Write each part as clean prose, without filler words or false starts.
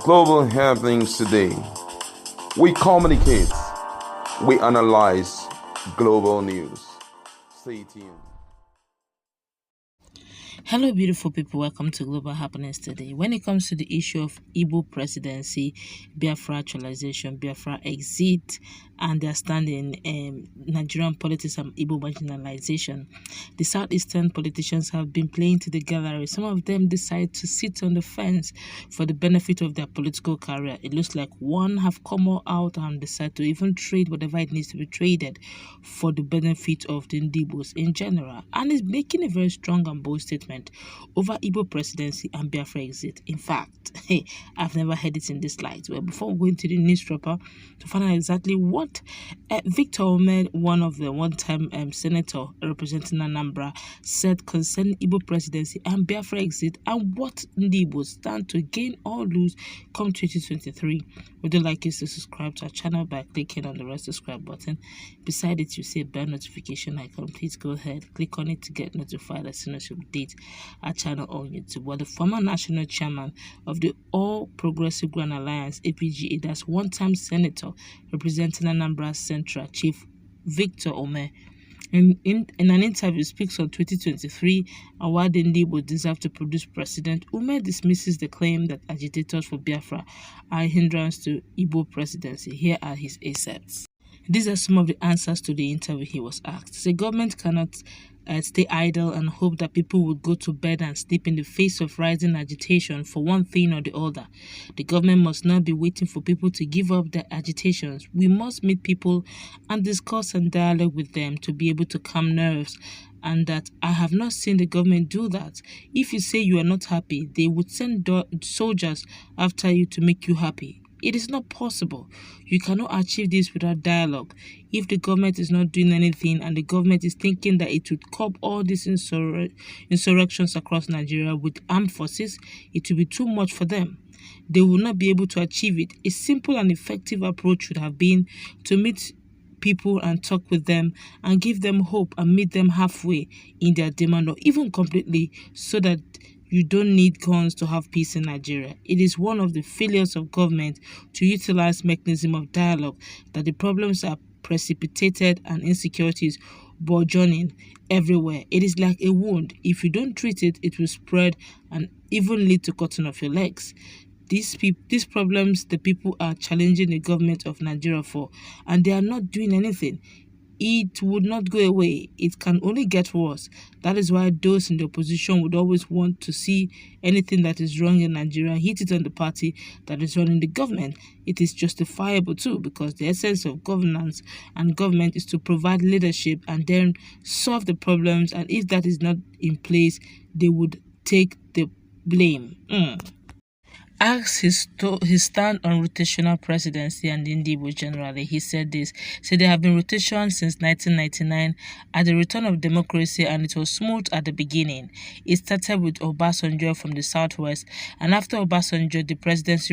global happenings today. We communicate, we analyze global news. Stay tuned. Hello, beautiful people. Welcome to Global Happenings today. When it comes to the issue of Igbo presidency, Biafra actualization, Biafra exit, and their standing in Nigerian politics and Igbo marginalization, the southeastern politicians have been playing to the gallery. Some of them decide to sit on the fence for the benefit of their political career. It looks like one have come out and decide to even trade whatever it needs to be traded for the benefit of the Ndibos in general, and is making a very strong and bold statement over Igbo presidency and Biafra exit. In fact, I've never heard it in this light. Well, before going to the newspaper to find out exactly what Victor Umeh, one of the one-time senator representing Anambra, said concerning Igbo presidency and Biafra exit, and what Ndibos stand to gain or lose come 2023. Would you like us to subscribe to our channel by clicking on the red subscribe button? Beside it, you see a bell notification icon. Please go ahead, click on it to get notified as soon as we update our channel on YouTube. Well, the former national chairman of the All Progressive Grand Alliance, APGA, that's one-time senator representing Anambra Central, Chief Victor Umeh, in an interview speaks on 2023 and why the Igbo deserve to produce president. Umeh dismisses the claim that agitators for Biafra are a hindrance to Igbo presidency. Here are his accepts. These are some of the answers to the interview he was asked. The government cannot stay idle and hope that people would go to bed and sleep in the face of rising agitation for one thing or the other. The government must not be waiting for people to give up their agitations. We must meet people and discuss and dialogue with them to be able to calm nerves, and that I have not seen the government do that. If you say you are not happy, they would send soldiers after you to make you happy. It is not possible. You cannot achieve this without dialogue. If the government is not doing anything and the government is thinking that it would curb all these insurrections across Nigeria with armed forces, it will be too much for them. They will not be able to achieve it. A simple and effective approach would have been to meet people and talk with them and give them hope and meet them halfway in their demand, or even completely, so that you don't need guns to have peace in Nigeria. It is one of the failures of government to utilize mechanism of dialogue that the problems are precipitated and insecurities burgeoning everywhere. It is like a wound. If you don't treat it, it will spread and even lead to cutting off your legs. These problems the people are challenging the government of Nigeria for, and they are not doing anything. It would not go away. It can only get worse. That is why those in the opposition would always want to see anything that is wrong in Nigeria hit it on the party that is running the government. It is justifiable too, because the essence of governance and government is to provide leadership and then solve the problems, and if that is not in place, they would take the blame. Asked his stand on rotational presidency and Ndibos generally, he said this. Said there have been rotations since 1999 at the return of democracy, and it was smooth at the beginning. It started with Obasanjo from the southwest, and after Obasanjo, the presidency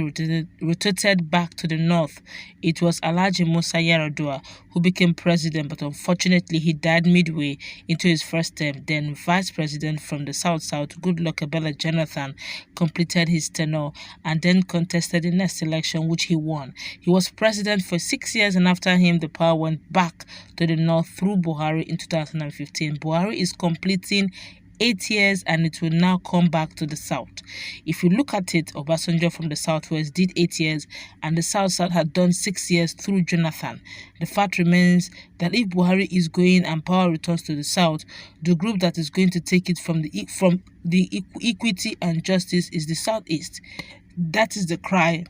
rotated back to the north. It was Alhaji Musa Yar'Adua who became president, but unfortunately he died midway into his first term. Then vice president from the south, Goodluck Ebele Jonathan, completed his tenure and then contested the next election, which he won. He was president for 6 years, and after him, the power went back to the north through Buhari in 2015. Buhari is completing 8 years, and it will now come back to the south. If you look at it, Obasanjo from the southwest did 8 years, and the south had done 6 years through Jonathan. The fact remains that if Buhari is going and power returns to the south, the group that is going to take it from the equity and justice is the southeast. That is the cry.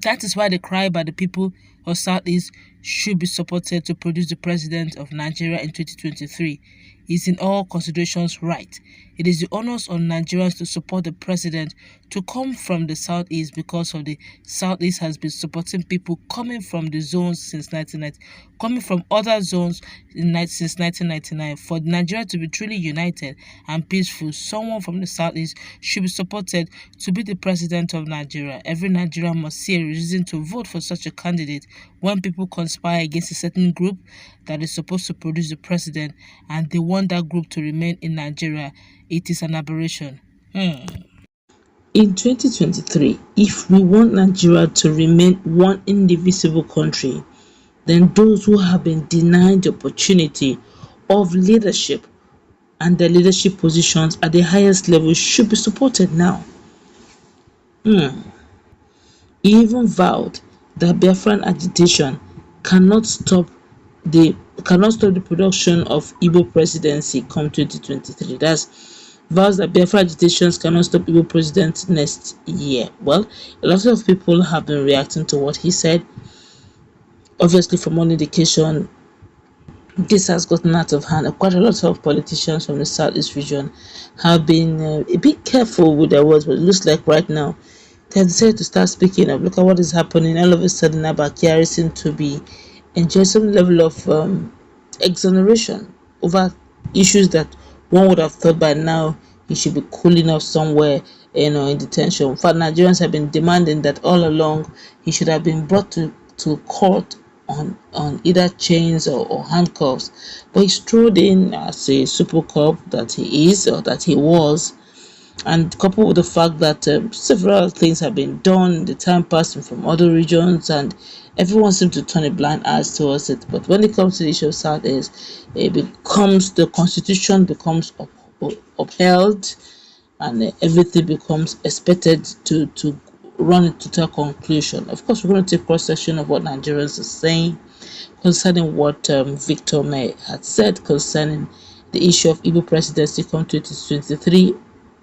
That is why the cry by the people of Southeast should be supported to produce the president of Nigeria in 2023. Is in all considerations right. It is the onus on Nigerians to support the president to come from the southeast, because of the southeast has been supporting people coming from the zones since 1990, coming from other zones since 1999. For Nigeria to be truly united and peaceful, someone from the southeast should be supported to be the president of Nigeria. Every Nigerian must see a reason to vote for such a candidate. When people conspire against a certain group that is supposed to produce the president and they want that group to remain in Nigeria, it is an aberration. In 2023, if we want Nigeria to remain one indivisible country, then those who have been denied the opportunity of leadership and their leadership positions at the highest level should be supported now. He even vowed that Biafran agitation cannot stop the production of Igbo presidency come 2023. That's vows that Biafra agitations cannot stop Igbo president next year. Well, a lot of people have been reacting to what he said. Obviously, from one indication, this has gotten out of hand. Quite a lot of politicians from the southeast region have been a bit careful with their words, but it looks like right now they have decided to start speaking up. Look at what is happening. All of a sudden, Abakari seems to be enjoying some level of exoneration over issues that one would have thought by now he should be cooling off somewhere, in detention. In fact, Nigerians have been demanding that all along he should have been brought to court on either chains or handcuffs. But he strode in as a super cop that he is, or that he was, and coupled with the fact that several things have been done in the time passing from other regions, and everyone seems to turn a blind eye towards it. But when it comes to the issue of Southeast, the constitution becomes upheld, and everything becomes expected to run it to a conclusion. Of course, we're going to take cross section of what Nigerians are saying concerning what Victor Umeh had said concerning the issue of Igbo presidency come 2023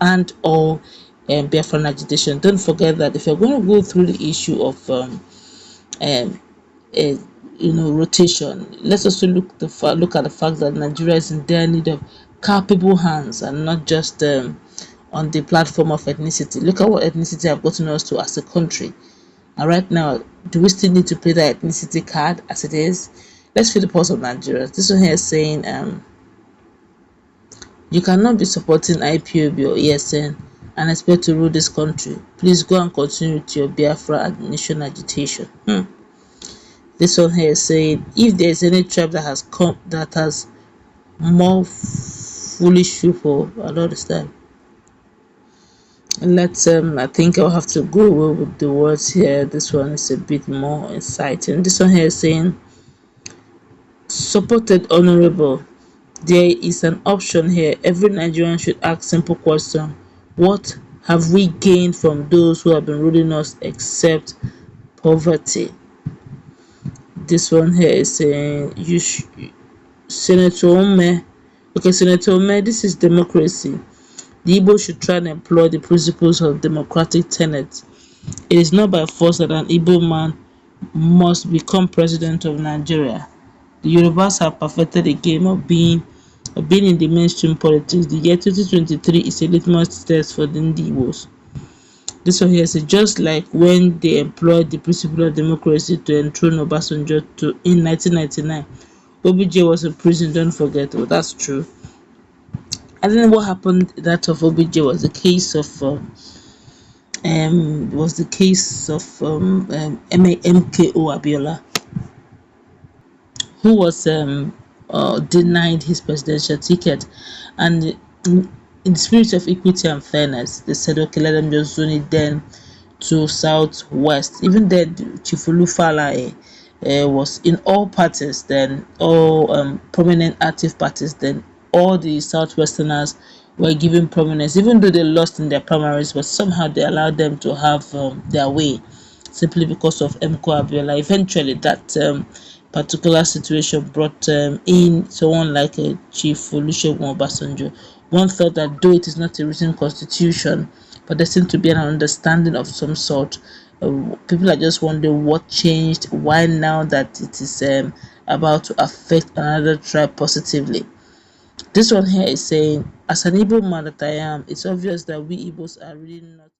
and all Biafran agitation. Don't forget that if you're going to go through the issue of rotation, let's also look at the fact that Nigeria is in dire need of capable hands, and not just on the platform of ethnicity. Look at what ethnicity have gotten us to as a country. And right now, do we still need to play that ethnicity card as it is? Let's feel the pulse of Nigeria. This one here is saying, you cannot be supporting IPOB or ESN and expect to rule this country. Please go and continue with your Biafra nation agitation. This one here is saying, if there is any tribe that has more foolish people, I don't understand. Let's I think I'll have to go with the words here. This one is a bit more inciting. This one here is saying, supported honorable, there is an option here. Every Nigerian should ask simple question: what have we gained from those who have been ruling us except poverty? This one here is saying, Senator Umeh. Okay, Senator Umeh, this is democracy. The Igbo should try and employ the principles of democratic tenets. It is not by force that an Igbo man must become president of Nigeria. The Yorubas have perfected the game of being in the mainstream politics. The year 2023 is a litmus test for the Igbos. This one here says, just like when they employed the principle of democracy to enthrone Obasanjo in 1999, OBJ was in prison, don't forget. Well, that's true. I don't know what happened. That of OBJ was the case of MKO Abiola, who was denied his presidential ticket, and in the spirit of equity and fairness, they said, okay, let them just zone it then to southwest. Even then, Chifulu Fala was in all parties, then all prominent active parties, then all the southwesterners were given prominence, even though they lost in their primaries, but somehow they allowed them to have their way, simply because of MKO Abiola. Eventually, that particular situation brought in someone like Chief Olusegun Obasanjo. One thought that though it is not a written constitution, but there seemed to be an understanding of some sort. People are just wondering what changed, why now that it is about to affect another tribe positively. This one here is saying, as an Igbo man that I am, it's obvious that we Igbos are really not